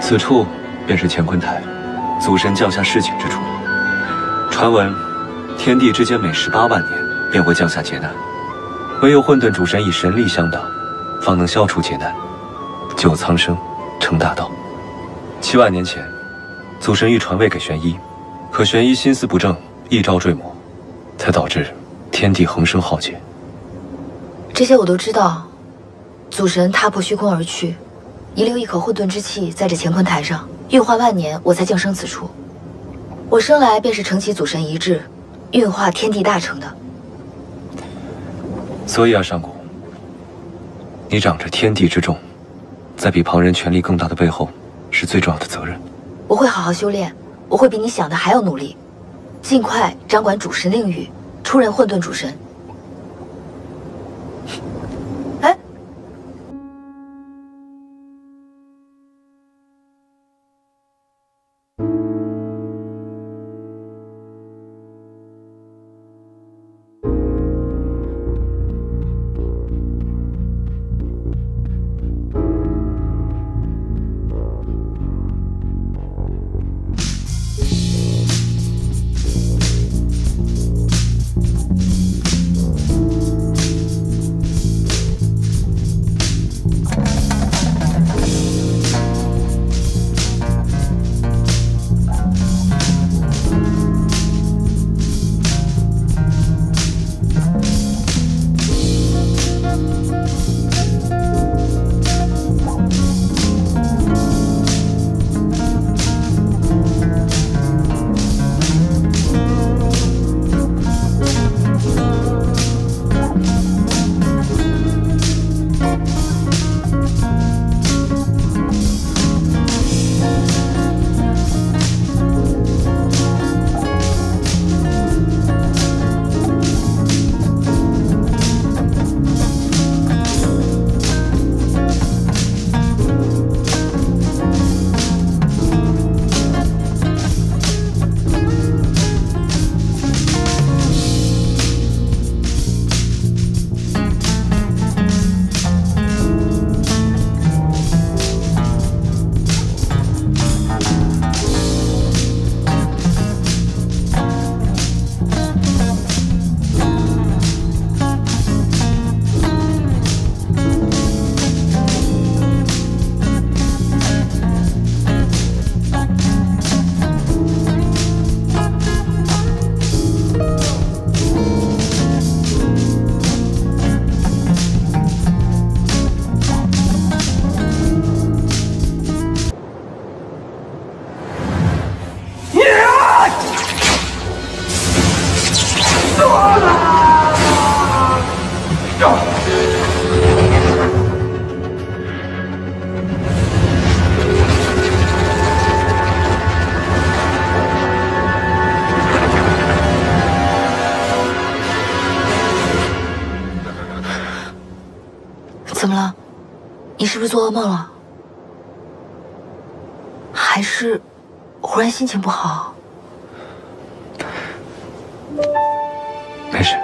此处便是乾坤台，祖神降下示警之处。传闻，天地之间每18万年便会降下劫难，唯有混沌主神以神力相挡，方能消除劫难，救苍生，成大道。7万年前，祖神欲传位给玄一，可玄一心思不正，一朝坠魔，才导致天地横生浩劫。这些我都知道。祖神踏破虚空而去。 遗留一口混沌之气在这乾坤台上，运化万年，我才降生此处。我生来便是承其祖神遗志，运化天地大成的。所以啊，上古，你掌着天地之重，在比旁人权力更大的背后，是最重要的责任。我会好好修炼，我会比你想的还要努力，尽快掌管主神令域，出任混沌主神。哎。 怎么了？你是不是做噩梦了？还是忽然心情不好？没事。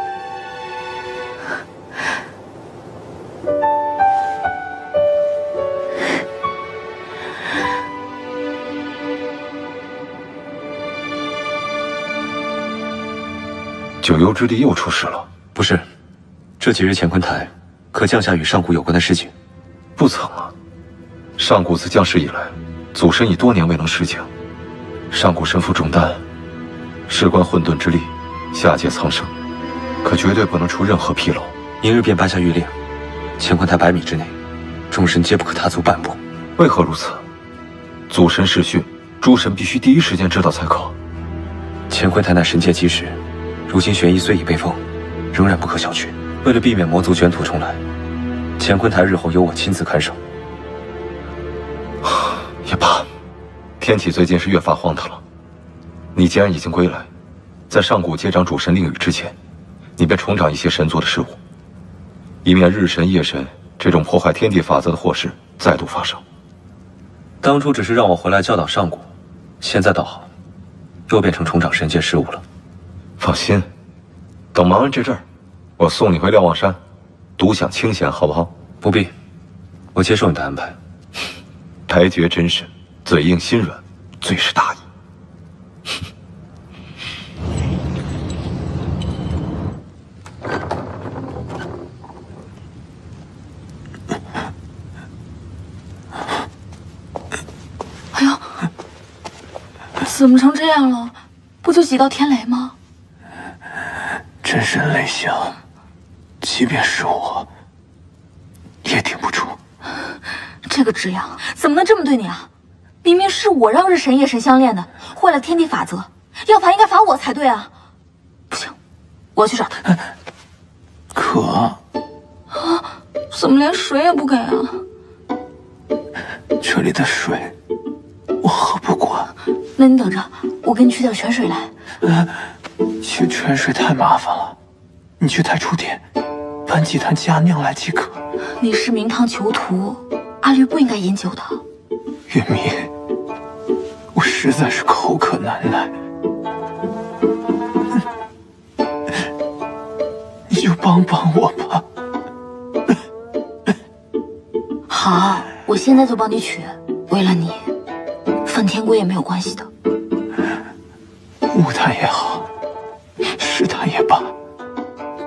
九幽之地又出事了？不是，这几日乾坤台可降下与上古有关的事情。不曾啊。上古自降世以来，祖神已多年未能施降，上古身负重担，事关混沌之力，下界苍生，可绝对不能出任何纰漏。明日便颁下谕令，乾坤台100米之内，众神皆不可踏足半步。为何如此？祖神视讯，诸神必须第一时间知道才可。乾坤台乃神界基石，如今玄一虽已被封，仍然不可小觑。为了避免魔族卷土重来，乾坤台日后由我亲自看守。也罢，天气最近是越发荒唐了。你既然已经归来，在上古接掌主神令宇之前，你便重掌一些神族的事务，以免日神夜神这种破坏天地法则的祸事再度发生。当初只是让我回来教导上古，现在倒好，又变成重掌神界事务了。放心，等忙完这阵儿，我送你回瞭望山，独享清闲，好不好？不必，我接受你的安排。白绝真神，嘴硬心软，最是大意。哎呦，怎么成这样了？不就几道天雷吗？真神雷响，即便是我，也顶不住。这个智阳怎么能这么对你啊？明明是我让日神夜神相恋的，坏了天地法则，要罚应该罚我才对啊！不行，我要去找他。可啊，怎么连水也不给啊？这里的水我喝不惯。那你等着，我给你取点泉水来。取泉水太麻烦了，你去太初殿搬几坛佳酿来即可。你是明堂囚徒，阿驴不应该饮酒的。月明，我实在是口渴难耐，你就帮帮我吧。好，我现在就帮你取。为了你，梵天归也没有关系的。木炭也好，石炭也罢，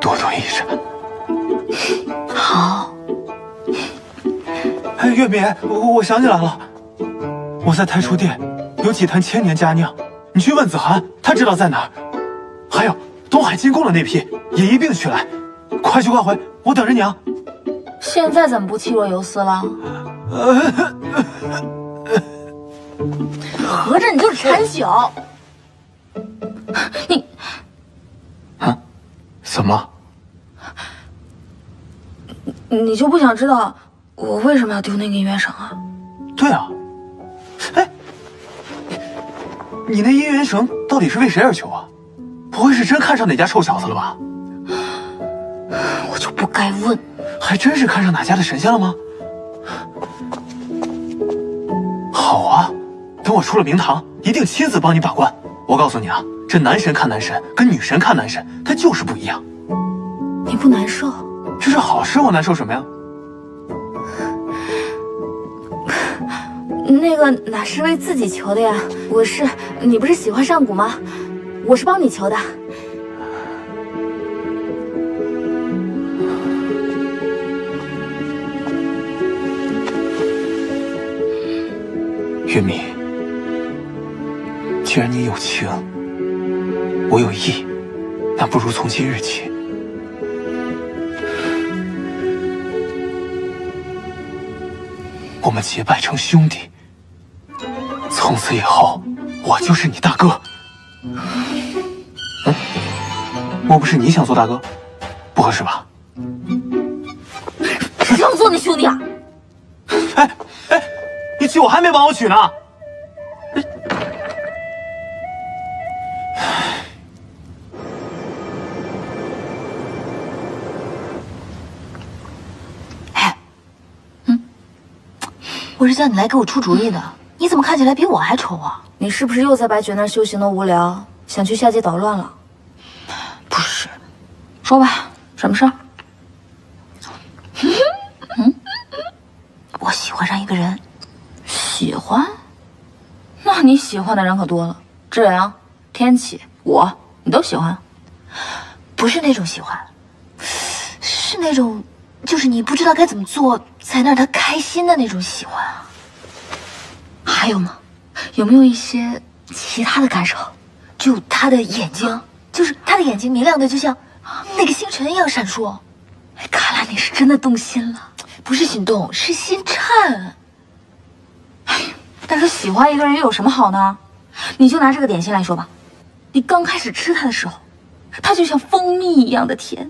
多多益善。好。哎，月明，我想起来了，我在太初殿有几坛千年佳酿，你去问子涵，他知道在哪儿。还有东海进贡的那批，也一并取来。快去快回，我等着你啊。现在怎么不气若游丝了？合着你就是馋酒。你啊？怎么？你就不想知道我为什么要丢那个姻缘绳啊？对啊。哎，你那姻缘绳到底是为谁而求啊？不会是真看上哪家臭小子了吧？我就不该问。还真是看上哪家的神仙了吗？好啊，等我出了明堂，一定亲自帮你把关。我告诉你啊，这男神看男神跟女神看男神，他就是不一样。你不难受？这是好事，我难受什么呀？那个哪是为自己求的呀？你不是喜欢上古吗？我是帮你求的。月明，既然你有情，我有意，那不如从今日起，我们结拜成兄弟。从此以后，我就是你大哥。莫不是你想做大哥？不合适吧？谁想做你兄弟啊？哎，你娶我还没帮我娶呢。我是叫你来给我出主意的，你怎么看起来比我还丑啊？你是不是又在白绝那儿修行的无聊，想去下界捣乱了？不是，说吧，什么事儿？我喜欢上一个人。喜欢？那你喜欢的人可多了，志阳、天启，你都喜欢？不是那种喜欢，是那种，就是你不知道该怎么做才能让他开心的那种喜欢啊。还有吗？有没有一些其他的感受？就他的眼睛，就是他的眼睛明亮的，就像那个星辰一样闪烁。看来你是真的动心了，不是心动，是心颤。但是喜欢一个人又有什么好呢？你就拿这个点心来说吧，你刚开始吃它的时候，它就像蜂蜜一样的甜，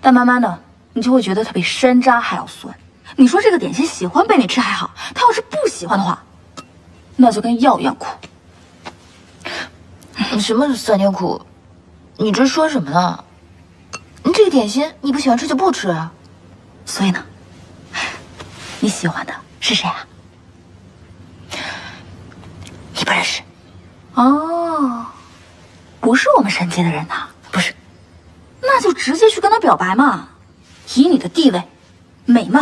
但慢慢的，你就会觉得它比山楂还要酸。你说这个点心喜欢被你吃还好，它要是不喜欢的话，那就跟药一样苦。什么酸甜苦？你这说什么呢？你这个点心你不喜欢吃就不吃啊。所以呢，你喜欢的是谁啊？你不认识？哦，不是我们神界的人呐？不是，那就直接去跟他表白嘛。以你的地位、美貌，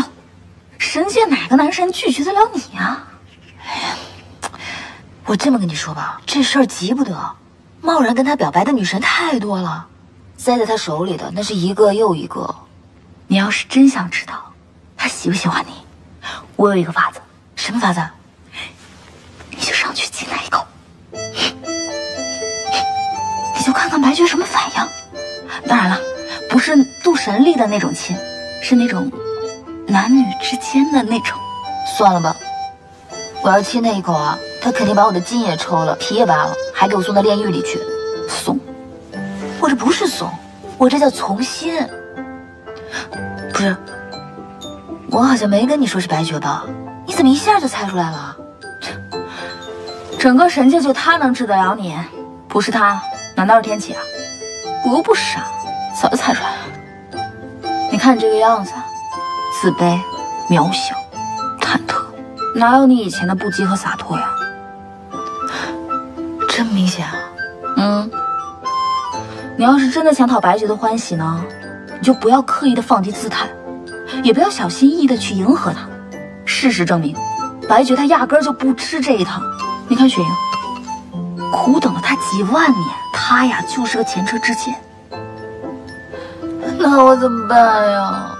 神界哪个男神拒绝得了你啊？哎呀，我这么跟你说吧，这事儿急不得。贸然跟他表白的女神太多了，塞在他手里的那是一个又一个。你要是真想知道他喜不喜欢你，我有一个法子。什么法子？你就上去亲他一口，你就看看白绝什么反应。当然了，不是渡神力的那种亲，是那种男女之间的那种。算了吧，我要亲他一口啊，他肯定把我的筋也抽了，皮也扒了，还给我送到炼狱里去。怂！我这不是怂，我这叫从心。不是，我好像没跟你说是白绝吧？你怎么一下就猜出来了？整个神界就他能治得了你，不是他，难道是天启啊？我又不傻，早就猜出来了。你看你这个样子，自卑、渺小、忐忑，哪有你以前的不羁和洒脱呀？真明显啊！你要是真的想讨白绝的欢喜呢，你就不要刻意的放低姿态，也不要小心翼翼的去迎合他。事实证明，白绝他压根儿就不吃这一套。你看雪莹，苦等了他几万年，他呀就是个前车之鉴。那我怎么办呀？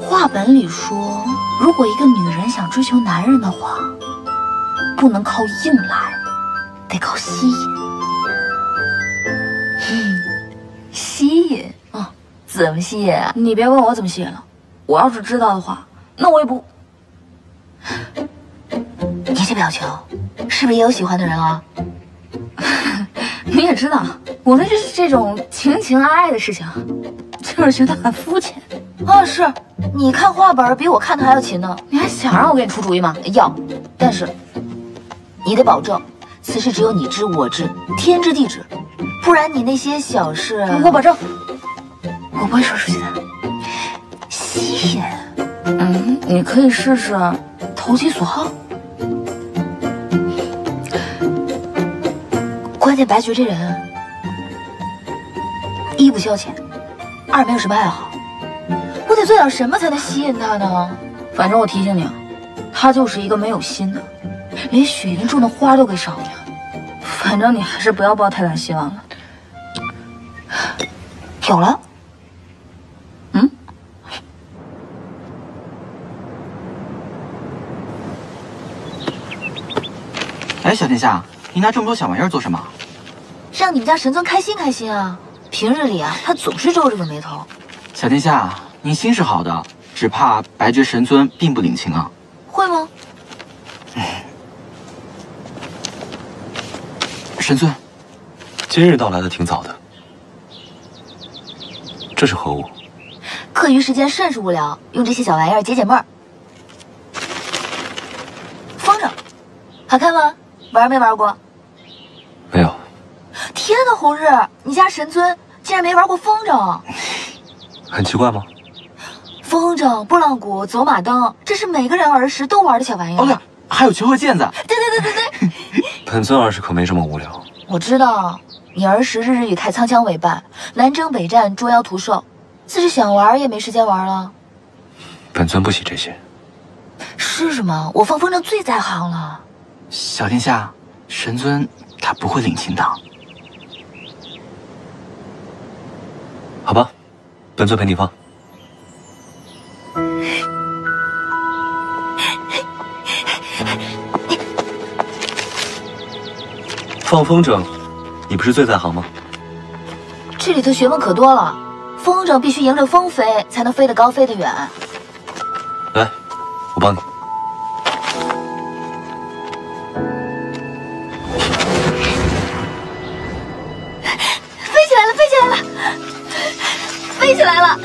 话本里说，如果一个女人想追求男人的话，不能靠硬来，得靠吸引。吸引啊？怎么吸引啊？你别问我怎么吸引了，我要是知道的话，那我也不。你这表情，是不是也有喜欢的人啊？你也知道，我对这种情情爱爱的事情，就是觉得很肤浅。啊，是你看画本比我看的还要勤呢。你还想让我给你出主意吗？要，但是你得保证，此事只有你知我知，天知地知，不然你那些小事，我保证，我不会说出去的。吸引，你可以试试投其所好。关键白绝这人，一不消遣，二没有什么爱好，我得做点什么才能吸引他呢？反正我提醒你啊，他就是一个没有心的，连雪莹种的花都给烧了。反正你还是不要抱太大希望了。有了。哎，小殿下，你拿这么多小玩意儿做什么？让你们家神尊开心开心啊！平日里啊，他总是皱着个眉头。小殿下，您心是好的，只怕白绝神尊并不领情啊。会吗？神尊，今日到来的挺早的，这是何物？课余时间甚是无聊，用这些小玩意儿解解闷儿。风筝，好看吗？玩没玩过？没有。天呐，红日，你家神尊竟然没玩过风筝，很奇怪吗？风筝、拨浪鼓、走马灯，这是每个人儿时都玩的小玩意儿。哦对，还有球和毽子。对。本尊儿时可没这么无聊。我知道，你儿时日日以开仓枪为伴，南征北战，捉妖屠兽，自是想玩也没时间玩了。本尊不喜这些。是吗？我放风筝最在行了。小殿下，神尊他不会领情的。好吧，本尊陪你放。放风筝，你不是最在行吗？这里头学问可多了，风筝必须迎着风飞，才能飞得高，飞得远。来，我帮你。飞起来了！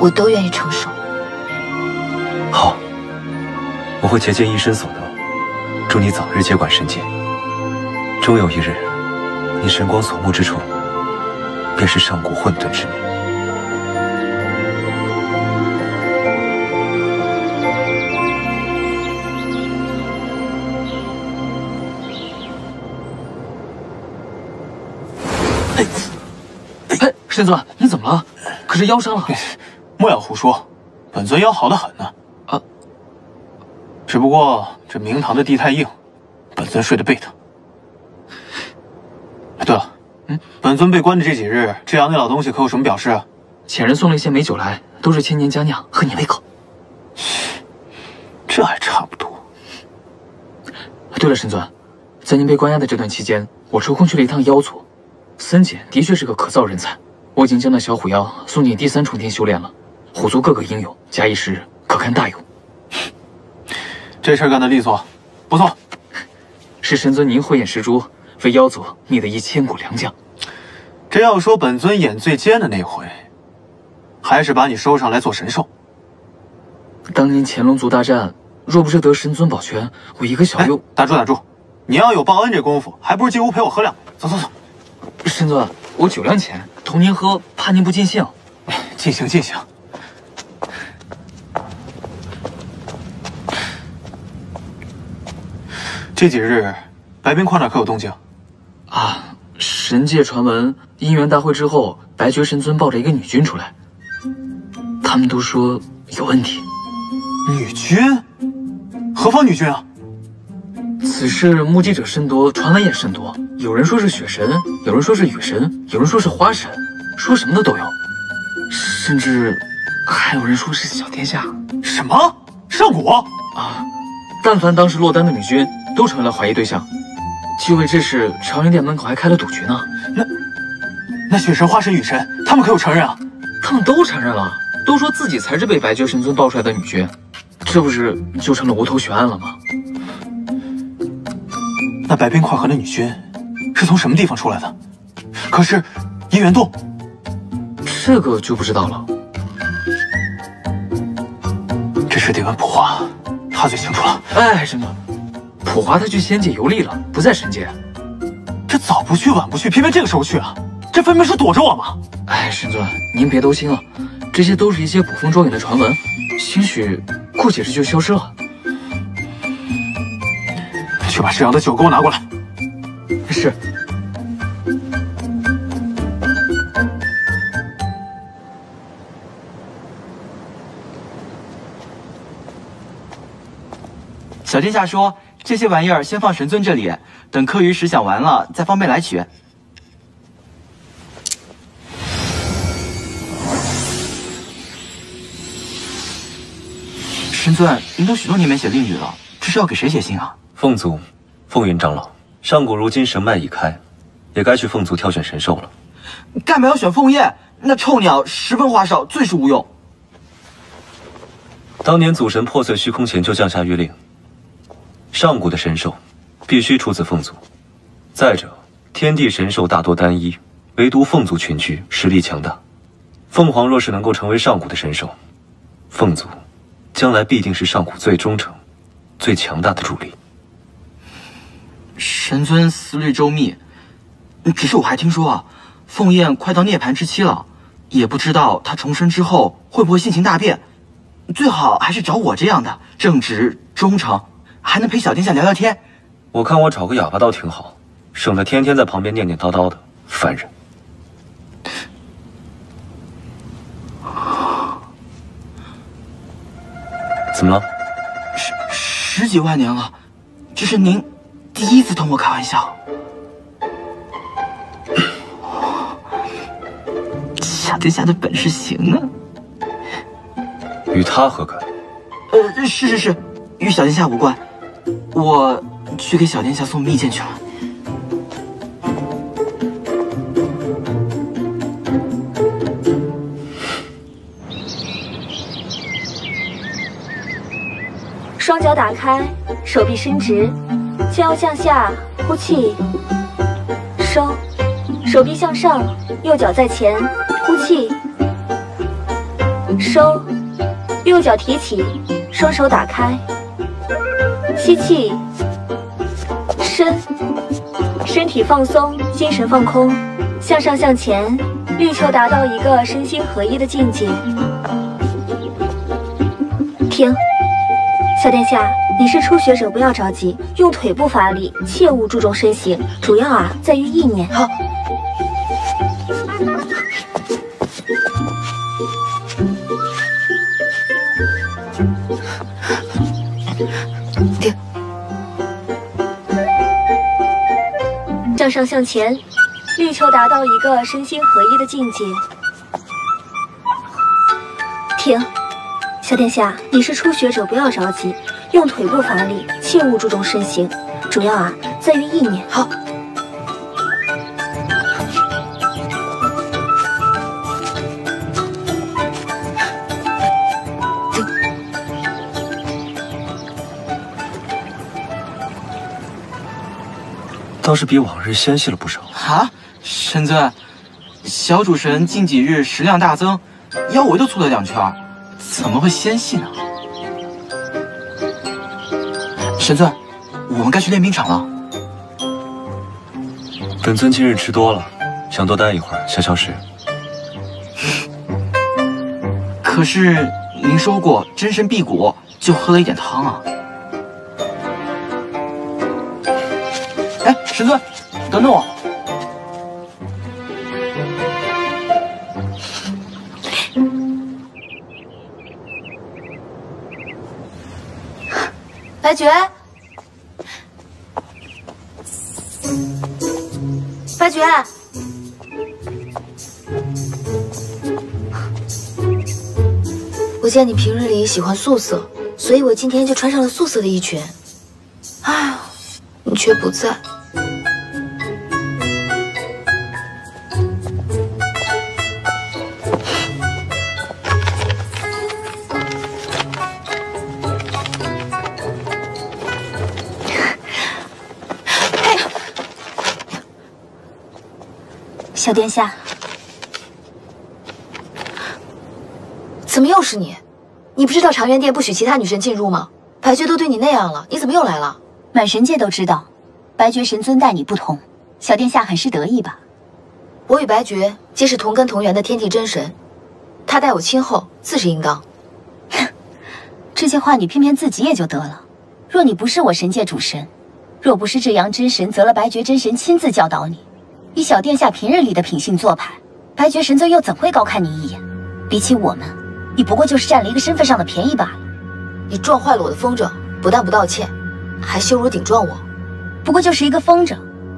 我都愿意承受。好，我会竭尽一身所能，祝你早日接管神界。终有一日，你神光所目之处，便是上古混沌之地。神尊，你怎么了？可是腰伤了。莫要胡说，本尊腰好得很呢。啊，只不过这明堂的地太硬，本尊睡得背疼。对了，本尊被关的这几日，这阳那老东西可有什么表示啊？遣人送了一些美酒来，都是千年佳酿，合你胃口。这还差不多。对了，神尊，在您被关押的这段期间，我抽空去了一趟妖族。森简的确是个可造人才，我已经将那小虎妖送进第3重天修炼了。虎族各个应有，假以时日，可堪大用。这事儿干得利索，不错。是神尊您慧眼识珠，为妖族觅得一千古良将。真要说本尊眼最尖的那回，还是把你收上来做神兽。当年乾隆族大战，若不是得神尊保全，我一个小幼……打住！你要有报恩这功夫，还不如进屋陪我喝2杯。走。神尊，我酒量浅，同您喝，怕您不尽兴。尽兴。这几日，白冰块那可有动静？啊，神界传闻，姻缘大会之后，白绝神尊抱着一个女君出来，他们都说有问题。女君？何方女君啊？此事目击者甚多，传闻也甚多。有人说是雪神，有人说是雨神，有人说是花神，说什么的都有。甚至还有人说是小天下。什么？上古？啊！但凡当时落单的女君，都成为了怀疑对象。就为这事，长灵殿门口还开了赌局呢。那雪神、花神、雨神，他们可有承认啊？他们都承认了，都说自己才是被白绝神尊抱出来的女君，这不是就成了无头悬案了吗？那白冰块和那女君是从什么地方出来的？可是姻缘洞，这个就不知道了。这事得问普华，他最清楚了。哎，神尊，普华他去仙界游历了，不在神界。这早不去晚不去，偏偏这个时候去啊！这分明是躲着我嘛！哎，神尊，您别兜心了，这些都是一些捕风捉影的传闻，兴许过几日就消失了。去把石阳的酒给我拿过来。是。小殿下说，这些玩意儿先放神尊这里，等课余时想完了再方便来取。神尊，您都许多年没写令语了，这是要给谁写信啊？凤族，凤云长老，上古如今神脉已开，也该去凤族挑选神兽了。干嘛要选凤燕？那臭鸟十分花哨，最是无用。当年祖神破碎虚空前就降下谕令，上古的神兽必须出自凤族。再者，天地神兽大多单一，唯独凤族群居，实力强大。凤凰若是能够成为上古的神兽，凤族将来必定是上古最忠诚、最强大的主力。神尊思虑周密，只是我还听说啊，凤燕快到涅槃之期了，也不知道她重生之后会不会性情大变。最好还是找我这样的，正直忠诚，还能陪小殿下聊聊天。我看我找个哑巴倒挺好，省得天天在旁边念念叨叨的，烦人。怎么了？十几万年了，这是您第一次同我开玩笑。小殿下的本事行啊！与他何干？是，与小殿下无关。我去给小殿下送蜜饯去了。双脚打开，手臂伸直，肩腰向下，呼气，收，手臂向上，右脚在前，呼气。收，右脚提起，双手打开，吸气，深，身体放松，精神放空，向上向前，力求达到一个身心合一的境界。停，小殿下，你是初学者，不要着急，用腿部发力，切勿注重身形，主要在于意念。好。停。向上向前，力求达到一个身心合一的境界。停，小殿下，你是初学者，不要着急，用腿部发力，切勿注重身形，主要在于意念。好。倒是比往日纤细了不少啊！神尊，小主神近几日食量大增，腰围都粗了2圈，怎么会纤细呢？神尊，我们该去练兵场了。本尊今日吃多了，想多待一会儿消消食。可是您说过真身辟谷，就喝了一点汤啊。哎，神尊，等等我。白绝，白绝，我见你平日里喜欢素色，所以我今天就穿上了素色的衣裙。哎，你却不在。小殿下，怎么又是你？你不知道长渊殿不许其他女神进入吗？白绝都对你那样了，你怎么又来了？满神界都知道，白绝神尊待你不同，小殿下很是得意吧？我与白绝皆是同根同源的天地真神，他待我亲厚，自是应当。这些话你偏偏自己也就得了。若你不是我神界主神，若不是至阳真神择了白绝真神亲自教导你，以小殿下平日里的品性做派，白绝神尊又怎会高看你一眼？比起我们，你不过就是占了一个身份上的便宜罢了。你撞坏了我的风筝，不但不道歉，还羞辱顶撞我。不过就是一个风筝，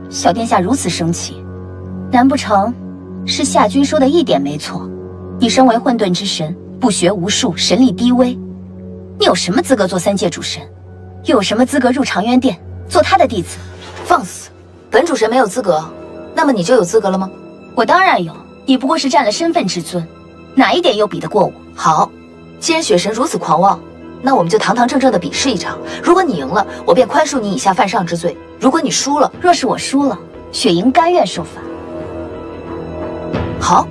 小殿下如此生气，难不成是夏君说的一点没错？你身为混沌之神，不学无术，神力低微，你有什么资格做三界主神？又有什么资格入长渊殿做他的弟子？放肆！本主神没有资格，那么你就有资格了吗？我当然有，你不过是占了身份之尊，哪一点又比得过我？好，既然雪神如此狂妄，那我们就堂堂正正的比试一场。如果你赢了，我便宽恕你以下犯上之罪；如果你输了，若是我输了，雪莹甘愿受罚。好。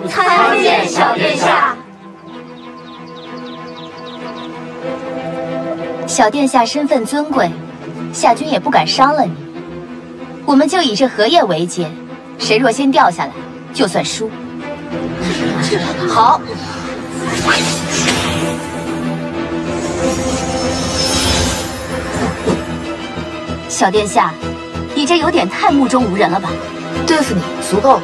参见小殿下。小殿下身份尊贵，夏君也不敢伤了你。我们就以这荷叶为界，谁若先掉下来，就算输。好。小殿下，你这有点太目中无人了吧？对付你足够了。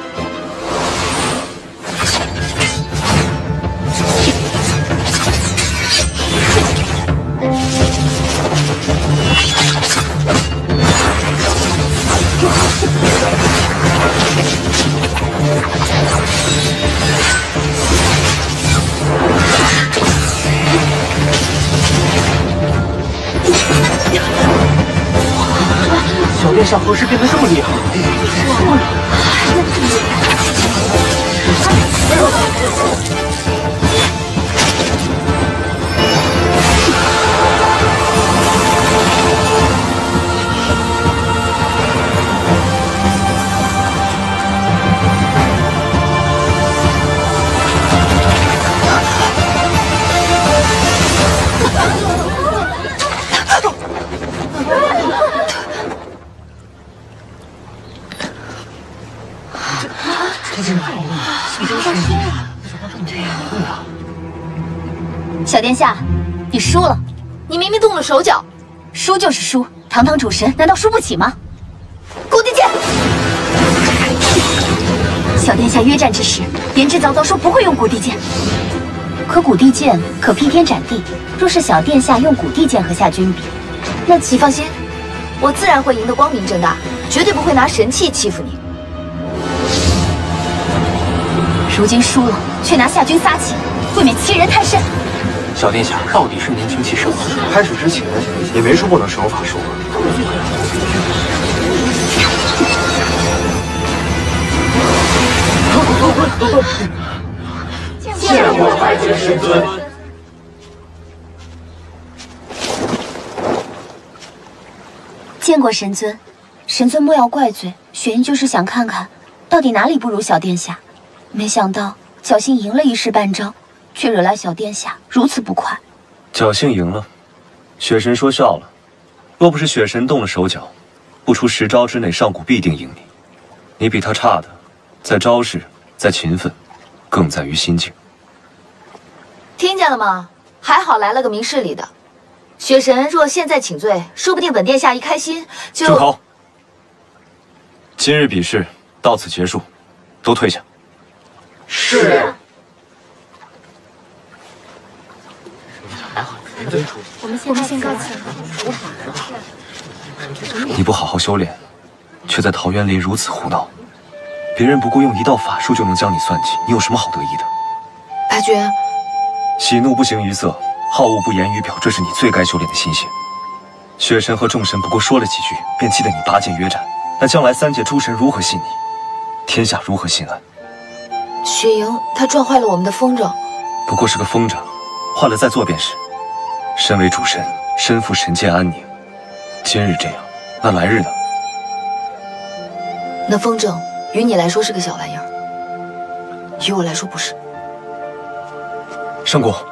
小殿下何时变得这么厉害？小殿下，你输了。你明明动了手脚，输就是输，堂堂主神难道输不起吗？古地剑！小殿下约战之时，言之凿凿说不会用古地剑，可古地剑可劈天斩地。若是小殿下用古地剑和夏君比，那你放心，我自然会赢得光明正大，绝对不会拿神器欺负你。如今输了，却拿夏君撒气，未免欺人太甚。小殿下到底是年轻气盛，开始之前也没说不能使用法术。见过拜见神尊。见过神尊，神尊莫要怪罪，雪鹰就是想看看，到底哪里不如小殿下。没想到侥幸赢了一时半招，却惹来小殿下如此不快。侥幸赢了，雪神说笑了。若不是雪神动了手脚，不出10招之内，上古必定赢你。你比他差的，在招式，在勤奋，更在于心境。听见了吗？还好来了个明事理的。雪神若现在请罪，说不定本殿下一开心就……住口！今日比试到此结束，都退下。是。我们先告辞。你不好好修炼，却在桃园林如此胡闹，别人不过用一道法术就能将你算计，你有什么好得意的？白绝，喜怒不形于色，好恶不言于表，这是你最该修炼的心性。雪神和众神不过说了几句，便气得你拔剑约战，那将来3界诸神如何信你？天下如何心安？雪莹她撞坏了我们的风筝，不过是个风筝，换了再做便是。身为主神，身负神界安宁，今日这样，那来日呢？那风筝于你来说是个小玩意儿，于我来说不是。圣果。